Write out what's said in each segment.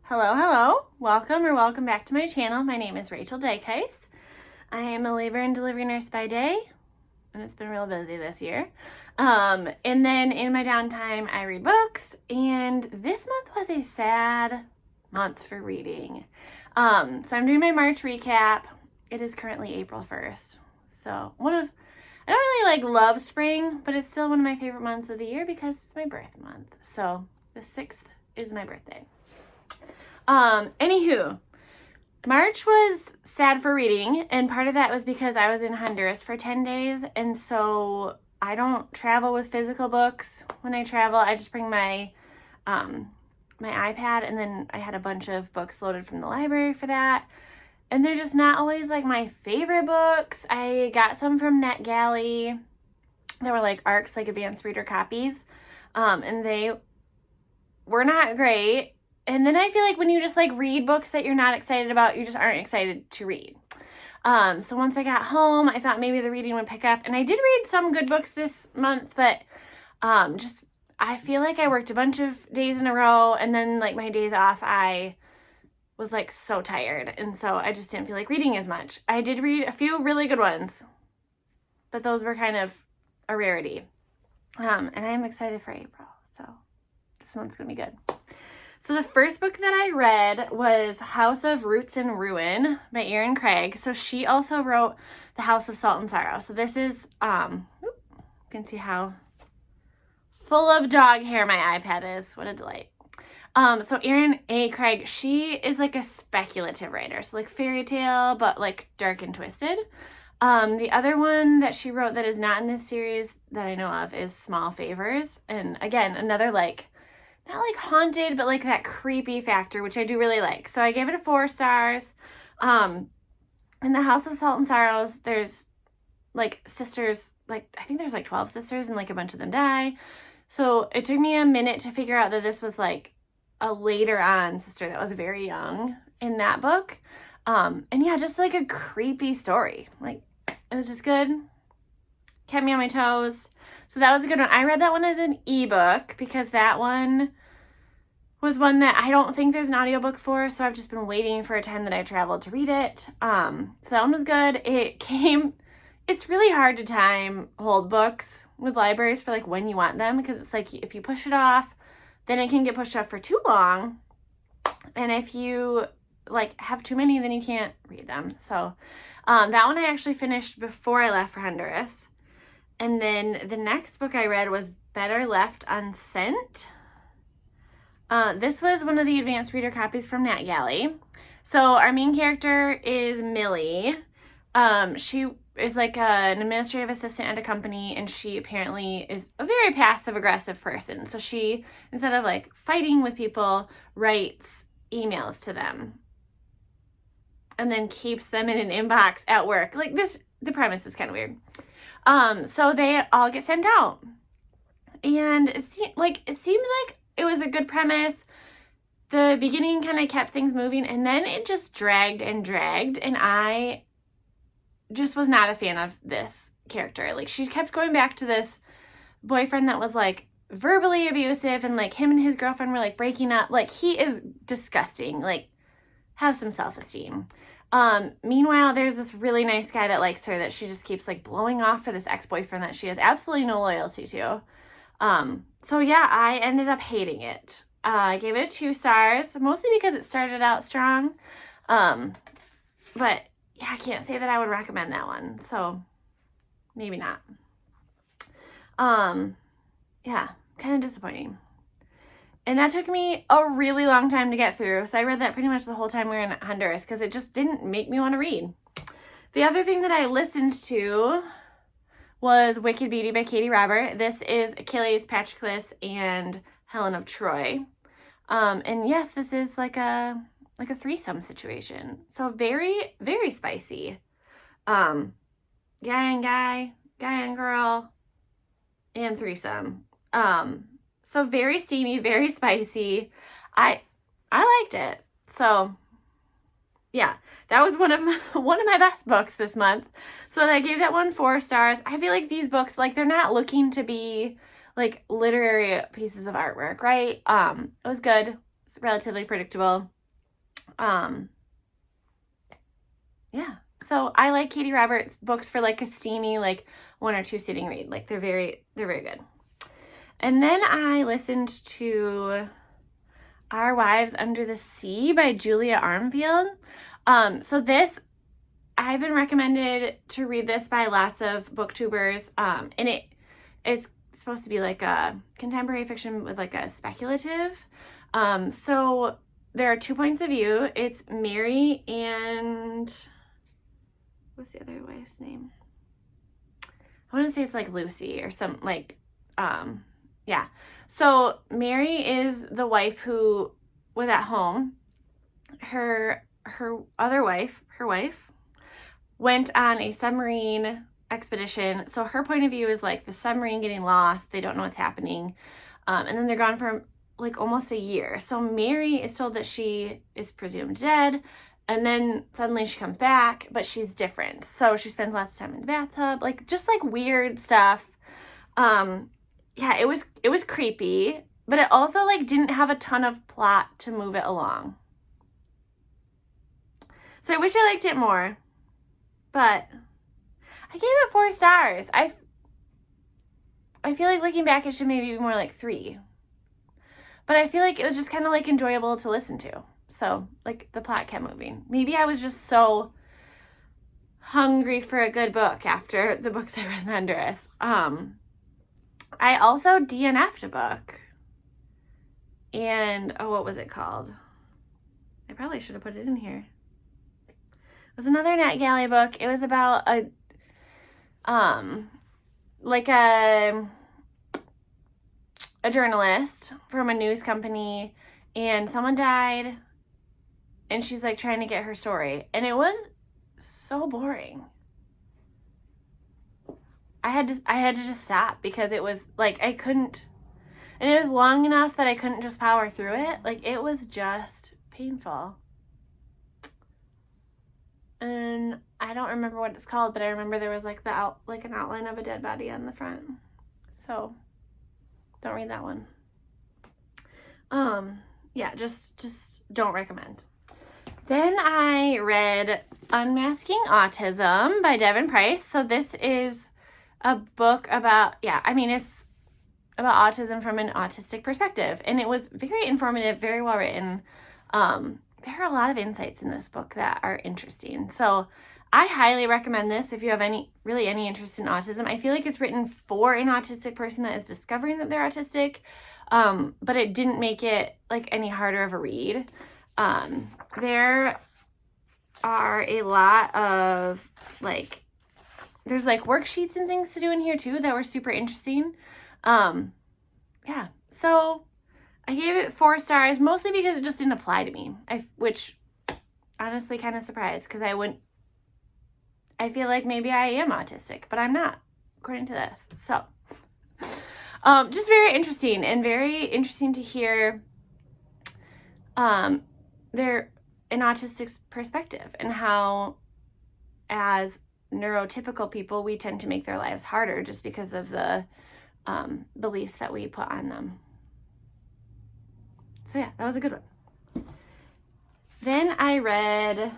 Hello. Welcome back to my channel. My name is Rachel Dykhuis. I am a labor and delivery nurse by day, and it's been real busy this year. And then in my downtime, I read books, and this month was a sad month for reading. So I'm doing my March recap. It is currently April 1st. So I don't really love spring, but it's still one of my favorite months of the year because it's my birth month. So the 6th is my birthday. Anywho, March was sad for reading, and part of that was because I was in Honduras for 10 days, and so I don't travel with physical books. When I travel, I just bring my iPad, and then I had a bunch of books loaded from the library for that, and they're just not always my favorite books. I got some from NetGalley. They were ARCs, advanced reader copies, and they were not great. And then I feel when you just read books that you're not excited about, you just aren't excited to read. So once I got home, I thought maybe the reading would pick up. And I did read some good books this month, but I feel I worked a bunch of days in a row. And then my days off, I was so tired. And so I just didn't feel like reading as much. I did read a few really good ones, but those were kind of a rarity. And I'm excited for April. So this month's going to be good. So the first book that I read was House of Roots and Ruin by Erin Craig. So she also wrote The House of Salt and Sorrow. So this is, you can see how full of dog hair my iPad is. What a delight. So Erin A. Craig, she is a speculative writer. So fairy tale, but dark and twisted. The other one that she wrote that is not in this series that I know of is Small Favors. And again, another not haunted, but that creepy factor, which I do really like. So I gave it a 4 stars. In The House of Salt and Sorrows, there's sisters, I think there's 12 sisters and a bunch of them die. So it took me a minute to figure out that this was a later on sister that was very young in that book. And yeah, just a creepy story. It was just good. Kept me on my toes. So that was a good one. I read that one as an ebook because that one was one that I don't think there's an audiobook for, so I've just been waiting for a time that I traveled to read it. So that one was good. It's really hard to hold books with libraries for when you want them, because it's if you push it off, then it can get pushed off for too long. And if you have too many, then you can't read them. So that one I actually finished before I left for Honduras. And then the next book I read was Better Left Unsent. This was one of the advanced reader copies from NetGalley. So our main character is Millie. She is an administrative assistant at a company, and she apparently is a very passive-aggressive person. So she, instead of fighting with people, writes emails to them and then keeps them in an inbox at work. The premise is kind of weird. So they all get sent out, and it seemed like it was a good premise. The beginning kind of kept things moving, and then it just dragged, and I just was not a fan of this character. She kept going back to this boyfriend that was verbally abusive, and him and his girlfriend were breaking up. He is disgusting. Have some self-esteem. Meanwhile, there's this really nice guy that likes her that she just keeps blowing off for this ex-boyfriend that she has absolutely no loyalty to. So yeah, I ended up hating it. I gave it a 2 stars, mostly because it started out strong. But yeah, I can't say that I would recommend that one. So maybe not. Yeah, kind of disappointing. And that took me a really long time to get through. So I read that pretty much the whole time we were in Honduras because it just didn't make me want to read. The other thing that I listened to was Wicked Beauty by Katee Robert. This is Achilles, Patroclus, and Helen of Troy. And yes, this is a threesome situation. So very, very spicy. Guy and guy and girl, and threesome. So very steamy, very spicy. I liked it. So yeah, that was one of my best books this month. So I gave that one 4 stars. I feel these books, they're not looking to be literary pieces of artwork, right? It was good. It's relatively predictable. Yeah. So I like Katie Roberts books for like a steamy, like 1 or 2 sitting read. Like they're very good. And then I listened to Our Wives Under the Sea by Julia Armfield. So this, I've been recommended to read this by lots of booktubers. And it is supposed to be like a contemporary fiction with like a speculative. So there are 2 points of view. It's Mary and what's the other wife's name? I want to say it's like Lucy or some like, yeah. So Mary is the wife who was at home. Her wife went on a submarine expedition. So her point of view is like the submarine getting lost. They don't know what's happening. And then they're gone for like almost a year. So Mary is told that she is presumed dead. And then suddenly she comes back, but she's different. So she spends lots of time in the bathtub, like just like weird stuff. Yeah, it was creepy, but it also like didn't have a ton of plot to move it along. So I wish I liked it more, but I gave it 4 stars. I feel like looking back, it should maybe be more like 3. But I feel like it was just kind of like enjoyable to listen to. So like the plot kept moving. Maybe I was just so hungry for a good book after the books I read in Honduras. I also DNF'd a book. And, what was it called? I probably should have put it in here. It was another NetGalley book. It was about a journalist from a news company, and someone died, and she's like trying to get her story. And it was so boring. I had to just stop because it was like I couldn't, and it was long enough that I couldn't just power through it. Like it was just painful. And I don't remember what it's called, but I remember there was like an outline of a dead body on the front. So don't read that one. Yeah, just don't recommend. Then I read Unmasking Autism by Devin Price. So this is a book about, it's about autism from an autistic perspective. And it was very informative, very well written. There are a lot of insights in this book that are interesting. So I highly recommend this if you have any interest in autism. I feel like it's written for an autistic person that is discovering that they're autistic, but it didn't make it like any harder of a read. There are a lot of there's worksheets and things to do in here too that were super interesting. Yeah, so I gave it 4 stars, mostly because it just didn't apply to me. Which honestly kind of surprised, because I feel like maybe I am autistic, but I'm not, according to this. So, just very interesting, and very interesting to hear an autistic's perspective, and how as neurotypical people we tend to make their lives harder just because of the beliefs that we put on them. So yeah, that was a good one. Then I read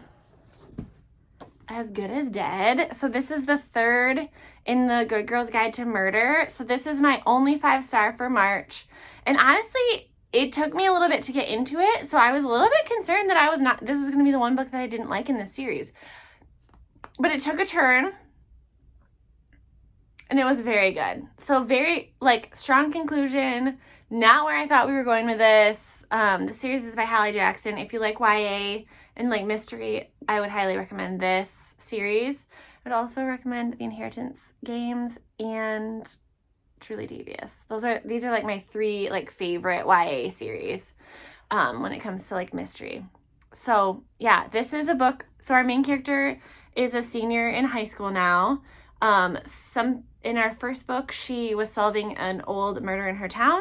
As Good as Dead. So this is the 3rd in the Good Girls Guide to Murder. So this is my only 5-star for March. And honestly, it took me a little bit to get into it. So I was a little bit concerned that this was going to be the one book that I didn't like in this series. But it took a turn. And it was very good. So very, strong conclusion. Not where I thought we were going with this. The series is by Hallie Jackson. If you like YA and mystery, I would highly recommend this series. I would also recommend The Inheritance Games and Truly Devious. These are my 3 favorite YA series when it comes to mystery. So yeah, this is a book. So our main character is a senior in high school now. In our first book, she was solving an old murder in her town.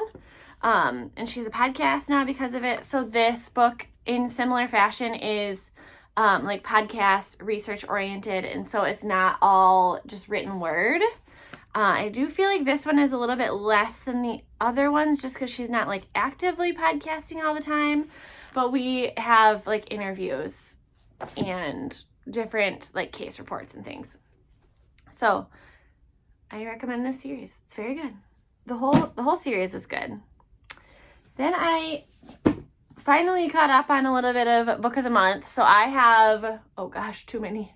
And she's a podcast now because of it. So this book, in similar fashion, is podcast research oriented, and so it's not all just written word. I do feel like this one is a little bit less than the other ones, just because she's not actively podcasting all the time. but we have like interviews and different like case reports and things. So I recommend this series. It's very good. The whole series is good. Then I finally caught up on a little bit of book of the month. So I have, oh gosh, too many.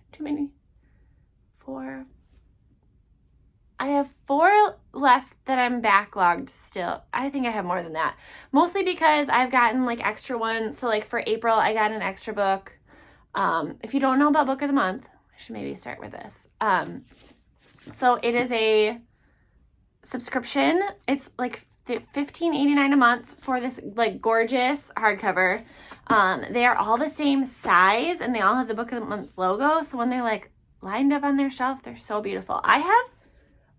4. I have 4 left that I'm backlogged still. I think I have more than that. Mostly because I've gotten like extra ones. So like for April, I got an extra book. If you don't know about book of the month, I should maybe start with this. So it is a subscription. It's like $15.89 a month for this like gorgeous hardcover. They are all the same size and they all have the book of the month logo. So when they're like lined up on their shelf, they're so beautiful. I have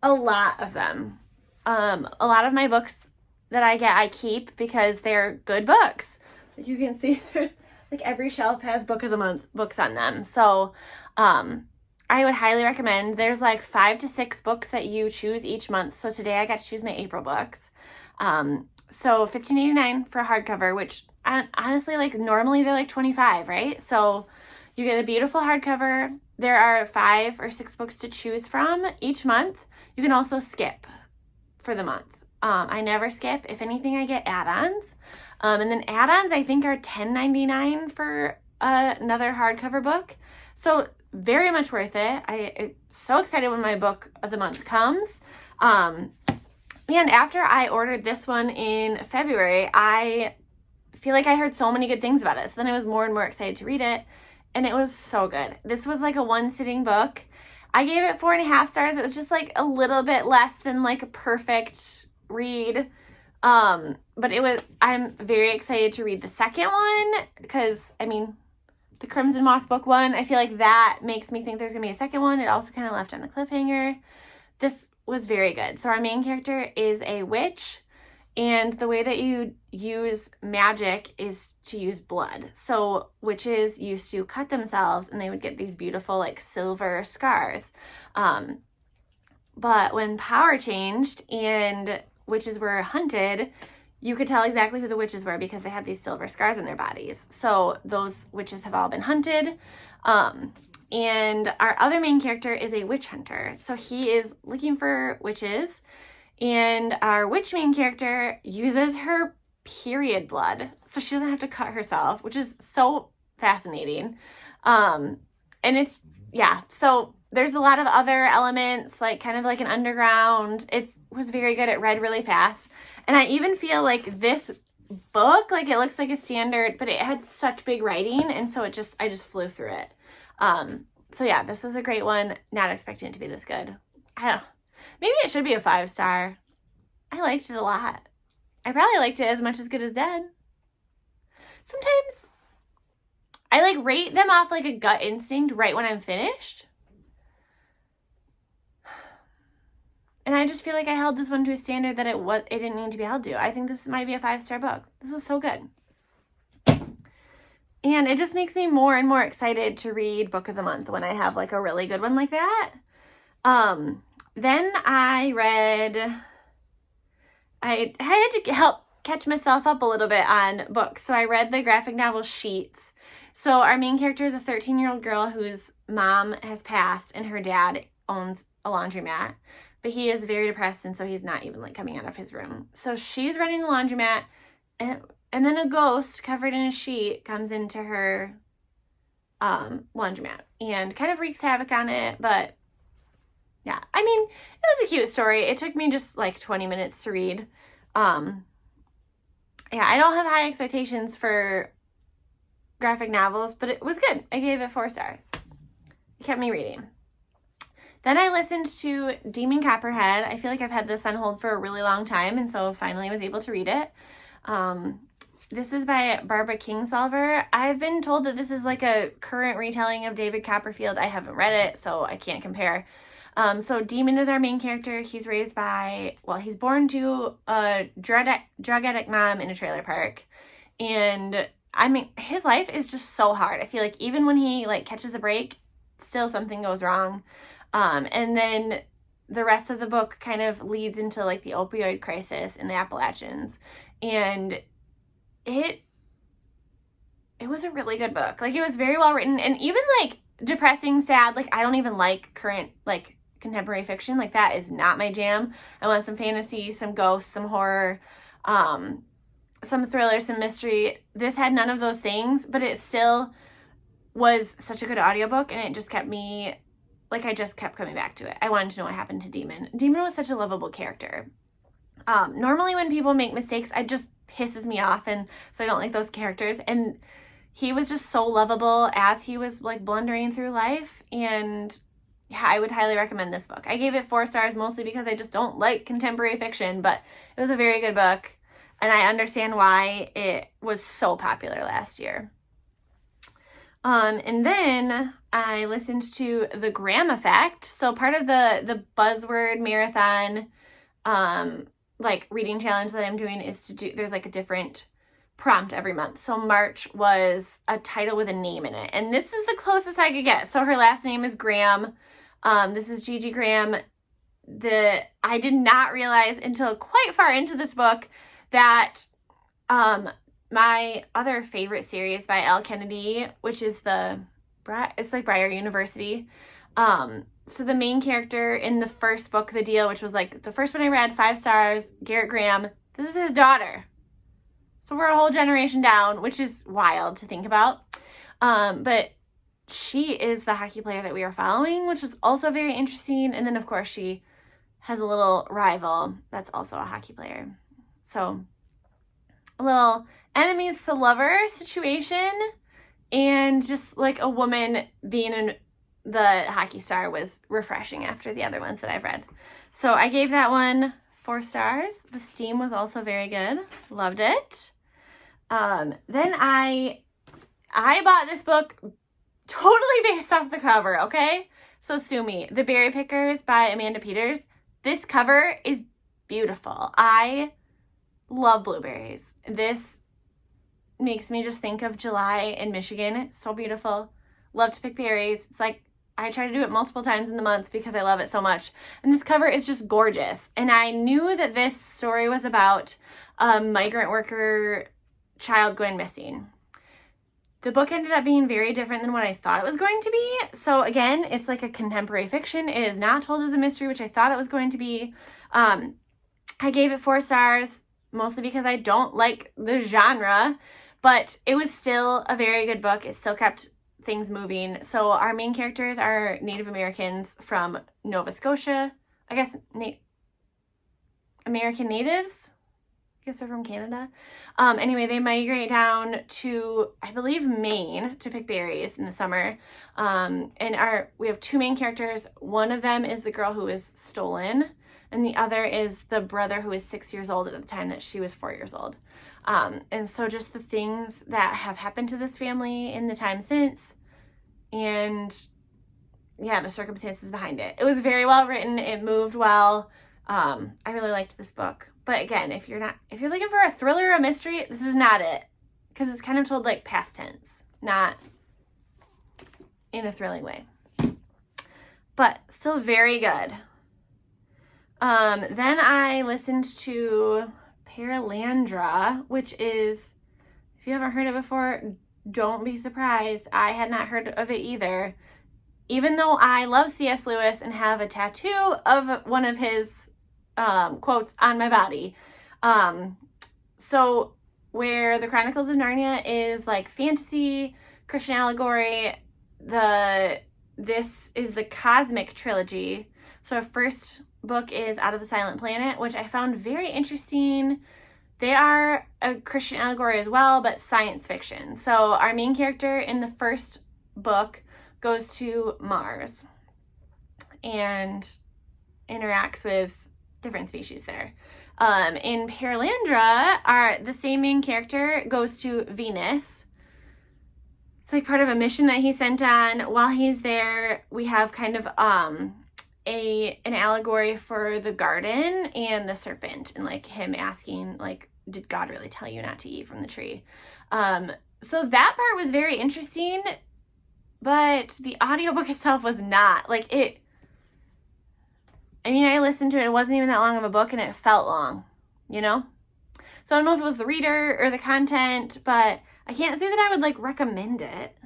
a lot of them. A lot of my books that I get, I keep because they're good books. Like you can see there's like every shelf has book of the month books on them. So, I would highly recommend. There's like 5 to 6 books that you choose each month. So today I got to choose my April books. So $15.89 for a hardcover, which honestly, like normally they're like $25, right? So you get a beautiful hardcover. There are 5 or 6 books to choose from each month. You can also skip for the month. I never skip. If anything, I get add-ons. And then add-ons I think are $10.99 for another hardcover book. So very much worth it. I'm so excited when my book of the month comes. And after I ordered this one in February, I feel like I heard so many good things about it. So then I was more and more excited to read it. And it was so good. This was like a one-sitting book. I gave it 4.5 stars. It was just like a little bit less than like a perfect read. But I'm very excited to read the second one because, I mean, the Crimson Moth book one, I feel like that makes me think there's going to be a second one. It also kind of left on a cliffhanger. This was very good. So our main character is a witch, and the way that you use magic is to use blood. So witches used to cut themselves, and they would get these beautiful, like, silver scars. But when power changed and witches were hunted, you could tell exactly who the witches were because they had these silver scars on their bodies. So those witches have all been hunted. And our other main character is a witch hunter. So he is looking for witches. And our witch main character uses her period blood. So she doesn't have to cut herself, which is so fascinating. And it's, yeah, so there's a lot of other elements, like kind of like an underground. It was very good. It read really fast. And I even feel like this book, like it looks like a standard, but it had such big writing. And so I just flew through it. So yeah, this was a great one. Not expecting it to be this good. I don't know. Maybe it should be a 5-star. I liked it a lot. I probably liked it as much as Good as Dead. Sometimes I like rate them off like a gut instinct right when I'm finished. And I just feel like I held this one to a standard that it didn't need to be held to. I think this might be a 5-star book. This was so good. And it just makes me more and more excited to read Book of the Month when I have like a really good one like that. Then I had to help catch myself up a little bit on books. So I read the graphic novel Sheets. So our main character is a 13-year-old girl whose mom has passed and her dad owns a laundromat. But he is very depressed, and so he's not even like coming out of his room. So she's running the laundromat, and then a ghost covered in a sheet comes into her laundromat and kind of wreaks havoc on it. But yeah, I mean, it was a cute story. It took me just like 20 minutes to read. Yeah, I don't have high expectations for graphic novels, but it was good. I gave it 4 stars. It kept me reading. Then I listened to Demon Copperhead. I feel like I've had this on hold for a really long time, and so finally I was able to read it. This is by Barbara Kingsolver. I've been told that this is like a current retelling of David Copperfield. I haven't read it, so I can't compare. So Demon is our main character. He's he's born to a drug addict mom in a trailer park. And I mean, his life is just so hard. I feel like even when he like catches a break, still something goes wrong. And then the rest of the book kind of leads into like the opioid crisis in the Appalachians. And it it was a really good book. Like, it was very well written, and even like depressing, sad. Like, I don't even like current like contemporary fiction. Like, that is not my jam. I want some fantasy, some ghosts, some horror, some thriller, some mystery. This had none of those things, but it still was such a good audiobook, and it just kept me, like, I just kept coming back to it. I wanted to know what happened to Demon. Demon was such a lovable character. Normally when people make mistakes, it just pisses me off, and so I don't like those characters. And he was just so lovable as he was like blundering through life, and yeah, I would highly recommend this book. I gave it 4 stars mostly because I just don't like contemporary fiction, but it was a very good book, and I understand why it was so popular last year. And then I listened to The Graham Effect. So part of the Buzzword Marathon, like reading challenge that I'm doing is to do, there's like a different prompt every month. So March was a title with a name in it. And this is the closest I could get. So her last name is Graham. This is Gigi Graham. I did not realize until quite far into this book that, my other favorite series by Elle Kennedy, which is it's like Briar University. So the main character in the first book, The Deal, which was like the first one I read, 5 stars, Garrett Graham, this is his daughter. So we're a whole generation down, which is wild to think about. But she is the hockey player that we are following, which is also very interesting. And then of course she has a little rival that's also a hockey player. So a little enemies to lover situation, and just like a woman being in the hockey star was refreshing after the other ones that I've read. So I gave that one 4 stars. The Steam was also very good. Loved it. Then I bought this book totally based off the cover, okay? So sue me. The Berry Pickers by Amanda Peters. This cover is beautiful. I love blueberries. This makes me just think of July in Michigan. It's so beautiful. Love to pick berries. It's like I try to do it multiple times in the month because I love it so much. And this cover is just gorgeous. And I knew that this story was about a migrant worker child going missing. The book ended up being very different than what I thought it was going to be. So again, it's like a contemporary fiction. It is not told as a mystery, which I thought it was going to be. I gave it 4 stars, mostly because I don't like the genre, but it was still a very good book. It still kept things moving. So our main characters are Native Americans from Nova Scotia. I guess American natives. I guess they're from Canada. Anyway, they migrate down to, I believe, Maine to pick berries in the summer. And we have 2 main characters. One of them is the girl who is stolen, and the other is the brother who is 6 years old at the time that she was 4 years old. And so just the things that have happened to this family in the time since, and yeah, the circumstances behind it. It was very well written. It moved well. I really liked this book. But again, if you're looking for a thriller or a mystery, this is not it. Because it's kind of told like past tense, not in a thrilling way. But still very good. Then I listened to Perelandra, which is, if you haven't heard it before, don't be surprised. I had not heard of it either. Even though I love C.S. Lewis and have a tattoo of one of his quotes on my body. So where the Chronicles of Narnia is like fantasy, Christian allegory, this is the cosmic trilogy. So our first book is Out of the Silent Planet, which I found very interesting. They are a Christian allegory as well, but science fiction. So our main character in the first book goes to Mars and interacts with different species there. In Perelandra, the same main character goes to Venus. It's like part of a mission that he sent on. While he's there, we have kind of an allegory for the garden and the serpent, and like him asking, like, did God really tell you not to eat from the tree? So that part was very interesting, but the audiobook itself was not. Like, I listened to it. It wasn't even that long of a book, and it felt long, you know? So I don't know if it was the reader or the content, but I can't say that I would like recommend it.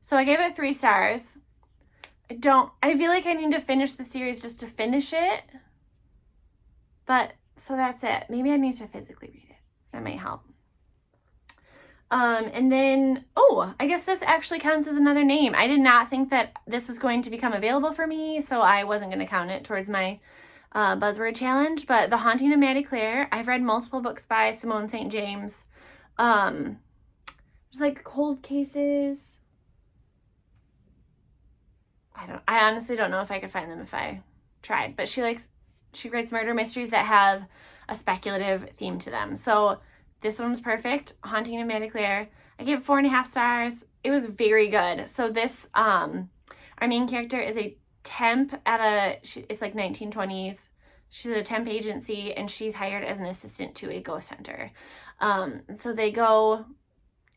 So I gave it 3 stars. I feel like I need to finish the series just to finish it. But, so that's it. Maybe I need to physically read it. That might help. And then, I guess this actually counts as another name. I did not think that this was going to become available for me, so I wasn't going to count it towards my buzzword challenge. But The Haunting of Maddie Clare, I've read multiple books by Simone St. James. There's like Cold Cases. I honestly don't know if I could find them if I tried, but she writes murder mysteries that have a speculative theme to them. So this one was perfect. Haunting of Maddie Clare. I gave it 4.5 stars. It was very good. So this, our main character is a temp it's like 1920s. She's at a temp agency and she's hired as an assistant to a ghost hunter. So they go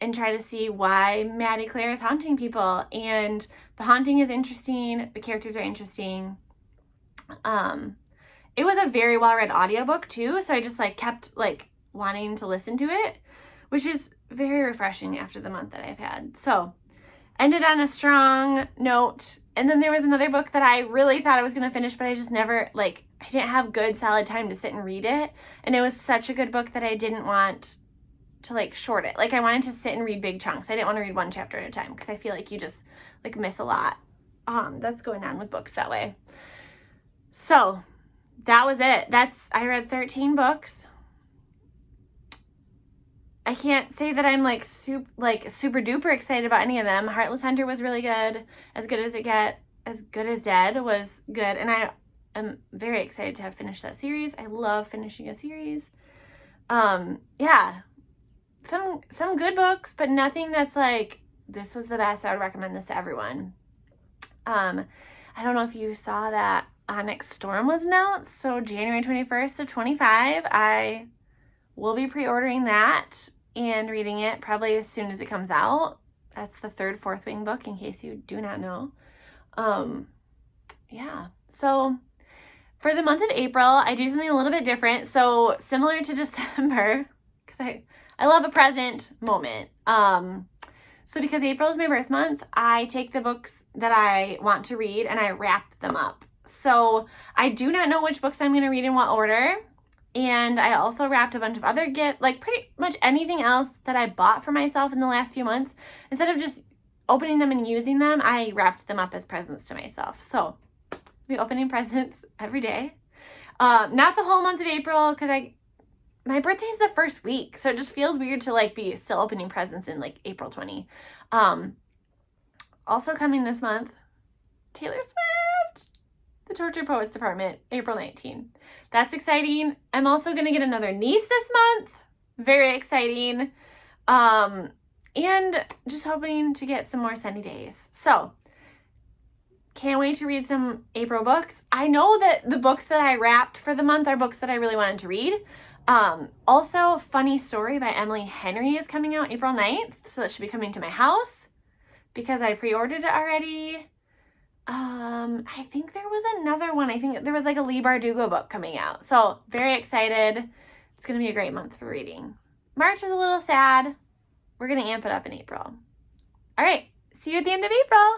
and try to see why Maddie Clare is haunting people. And the haunting is interesting. The characters are interesting. It was a very well-read audiobook too. So I just like kept like wanting to listen to it, which is very refreshing after the month that I've had. So ended on a strong note. And then there was another book that I really thought I was going to finish, but I just never, I didn't have good solid time to sit and read it. And it was such a good book that I didn't want to short it. I wanted to sit and read big chunks. I didn't want to read one chapter at a time because I feel like you just miss a lot. That's going on with books that way. So that was it. I read 13 books. I can't say that I'm super duper excited about any of them. Heartless Hunter was really good. As Good as Dead was good. And I am very excited to have finished that series. I love finishing a series. Yeah. Some good books, but nothing that's this was the best. I would recommend this to everyone. I don't know if you saw that Onyx Storm was announced. So January 21st of 25, I will be pre-ordering that and reading it probably as soon as it comes out. That's the third Fourth Wing book, in case you do not know. Yeah. So for the month of April, I do something a little bit different. So similar to December, because I love a present moment. So because April is my birth month, I take the books that I want to read and I wrap them up. So I do not know which books I'm going to read in what order. And I also wrapped a bunch of other gifts, pretty much anything else that I bought for myself in the last few months. Instead of just opening them and using them, I wrapped them up as presents to myself. So I'll be opening presents every day. Not the whole month of April, because my birthday is the first week, so it just feels weird to be still opening presents in April 20. Also coming this month, Taylor Swift, The Tortured Poets Department, April 19. That's exciting. I'm also going to get another niece this month. Very exciting. And just hoping to get some more sunny days. So can't wait to read some April books. I know that the books that I wrapped for the month are books that I really wanted to read. Also, Funny Story by Emily Henry is coming out April 9th. So that should be coming to my house because I pre-ordered it already. I think there was another one. I think there was a Leigh Bardugo book coming out. So very excited. It's going to be a great month for reading. March was a little sad. We're going to amp it up in April. All right. See you at the end of April.